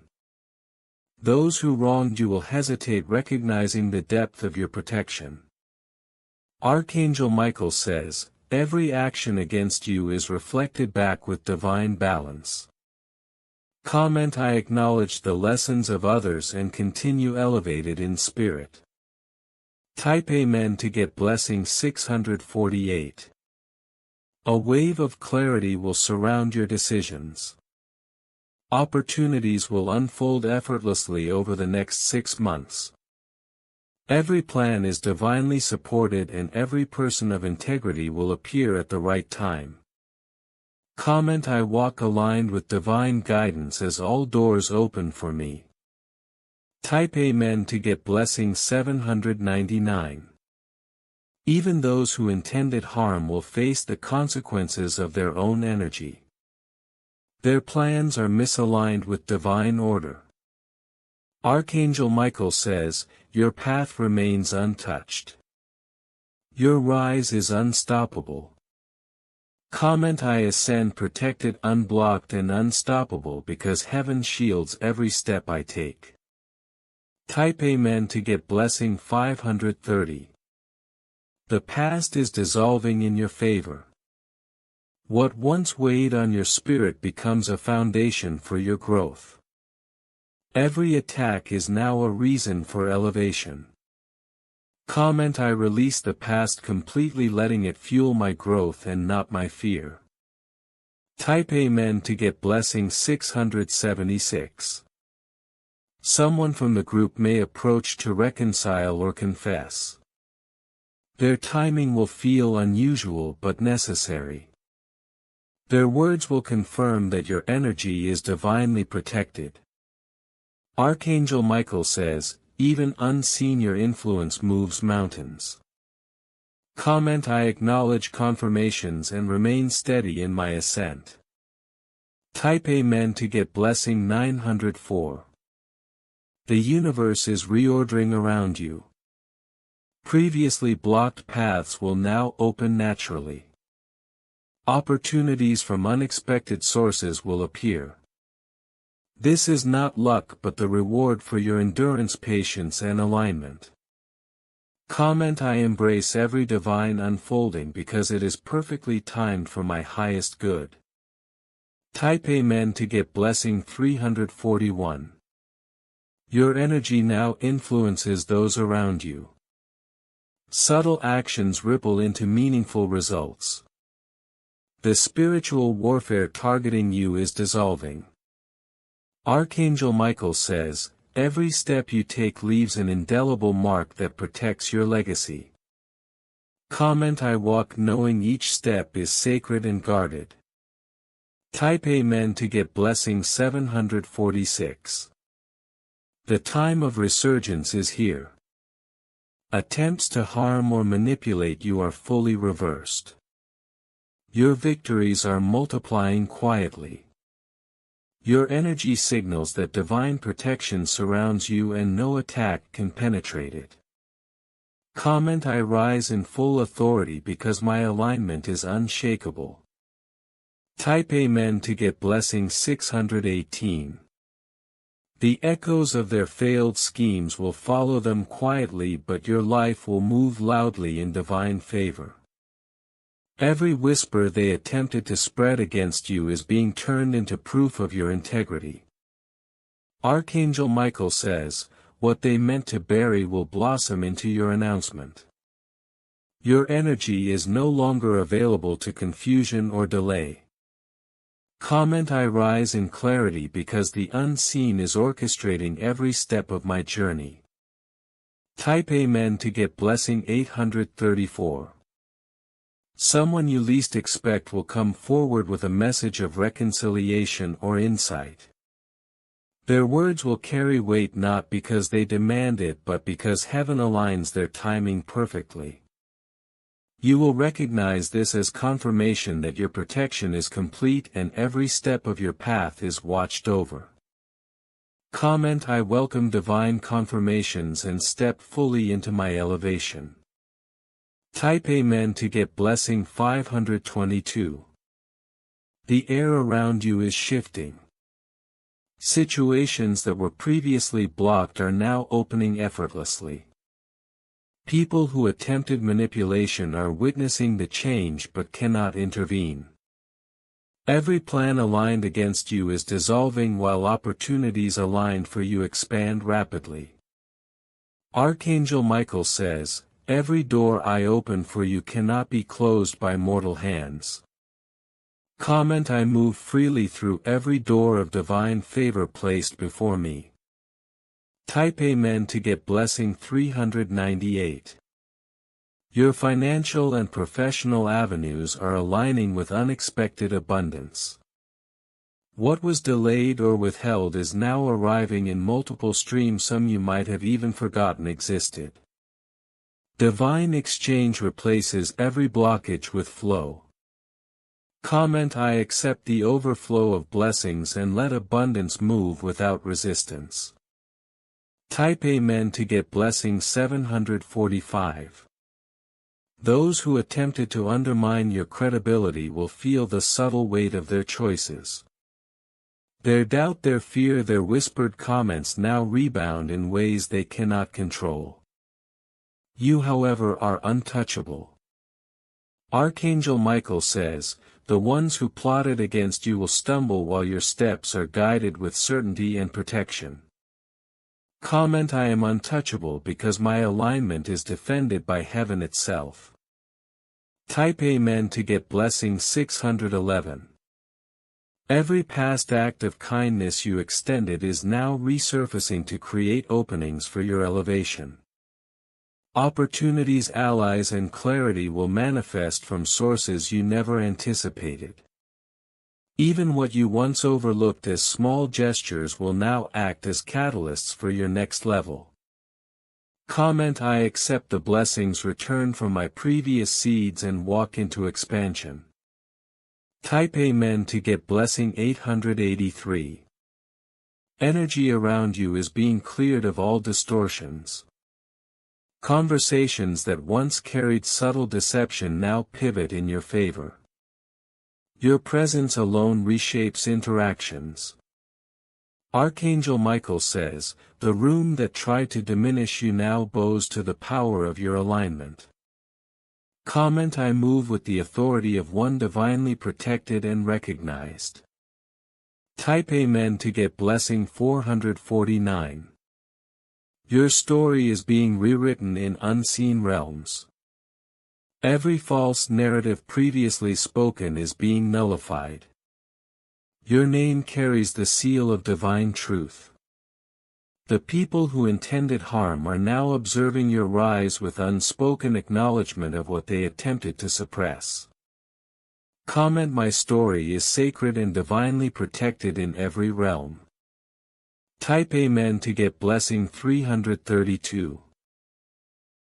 Those who wronged you will hesitate, recognizing the depth of your protection. Archangel Michael says, every action against you is reflected back with divine balance. Comment: I acknowledge the lessons of others and continue elevated in spirit. Type Amen to get blessing 648. A wave of clarity will surround your decisions. Opportunities will unfold effortlessly over the next 6 months. Every plan is divinely supported and every person of integrity will appear at the right time. Comment: I walk aligned with divine guidance as all doors open for me. Type Amen to get blessing 799. Even those who intended harm will face the consequences of their own energy. Their plans are misaligned with divine order. Archangel Michael says, your path remains untouched. Your rise is unstoppable. Comment: I ascend protected, unblocked and unstoppable because heaven shields every step I take. Type Amen to get blessing 530. The past is dissolving in your favor. What once weighed on your spirit becomes a foundation for your growth. Every attack is now a reason for elevation. Comment: I release the past completely, letting it fuel my growth and not my fear. Type Amen to get blessing 676. Someone from the group may approach to reconcile or confess. Their timing will feel unusual but necessary. Their words will confirm that your energy is divinely protected. Archangel Michael says, even unseen your influence moves mountains. Comment: I acknowledge confirmations and remain steady in my ascent. Type Amen to get blessing 904. The universe is reordering around you. Previously blocked paths will now open naturally. Opportunities from unexpected sources will appear. This is not luck but the reward for your endurance, patience and alignment. Comment: I embrace every divine unfolding because it is perfectly timed for my highest good. Type Amen to get blessing 341. Your energy now influences those around you. Subtle actions ripple into meaningful results. The spiritual warfare targeting you is dissolving. Archangel Michael says, every step you take leaves an indelible mark that protects your legacy. Comment: I walk knowing each step is sacred and guarded. Type Amen to get blessing 746. The time of resurgence is here. Attempts to harm or manipulate you are fully reversed. Your victories are multiplying quietly. Your energy signals that divine protection surrounds you and no attack can penetrate it. Comment: I rise in full authority because my alignment is unshakable. Type Amen to get blessing 618. The echoes of their failed schemes will follow them quietly, but your life will move loudly in divine favor. Every whisper they attempted to spread against you is being turned into proof of your integrity. Archangel Michael says, what they meant to bury will blossom into your announcement. Your energy is no longer available to confusion or delay. Comment: I rise in clarity because the unseen is orchestrating every step of my journey. Type Amen to get blessing 834. Someone you least expect will come forward with a message of reconciliation or insight. Their words will carry weight not because they demand it but because heaven aligns their timing perfectly. You will recognize this as confirmation that your protection is complete and every step of your path is watched over. Comment: I welcome divine confirmations and step fully into my elevation. Type Amen to get blessing 522. The air around you is shifting. Situations that were previously blocked are now opening effortlessly. People who attempted manipulation are witnessing the change but cannot intervene. Every plan aligned against you is dissolving while opportunities aligned for you expand rapidly. Archangel Michael says, every door I open for you cannot be closed by mortal hands. Comment: I move freely through every door of divine favor placed before me. Type Amen to get blessing 398. Your financial and professional avenues are aligning with unexpected abundance. What was delayed or withheld is now arriving in multiple streams, some you might have even forgotten existed. Divine exchange replaces every blockage with flow. Comment: I accept the overflow of blessings and let abundance move without resistance. Type Amen to get blessing 745. Those who attempted to undermine your credibility will feel the subtle weight of their choices. Their doubt, their fear, their whispered comments now rebound in ways they cannot control. You, however, are untouchable. Archangel Michael says, the ones who plotted against you will stumble while your steps are guided with certainty and protection. Comment: I am untouchable because my alignment is defended by heaven itself. Type Amen to get blessing 611. Every past act of kindness you extended is now resurfacing to create openings for your elevation. Opportunities, allies and clarity will manifest from sources you never anticipated. Even what you once overlooked as small gestures will now act as catalysts for your next level. Comment: I accept the blessings returned from my previous seeds and walk into expansion. Type Amen to get blessing 883. Energy around you is being cleared of all distortions. Conversations that once carried subtle deception now pivot in your favor. Your presence alone reshapes interactions. Archangel Michael says, the room that tried to diminish you now bows to the power of your alignment. Comment: I move with the authority of one divinely protected and recognized. Type Amen to get blessing 449. Your story is being rewritten in unseen realms. Every false narrative previously spoken is being nullified. Your name carries the seal of divine truth. The people who intended harm are now observing your rise with unspoken acknowledgement of what they attempted to suppress. Comment: my story is sacred and divinely protected in every realm. Type Amen to get blessing 332.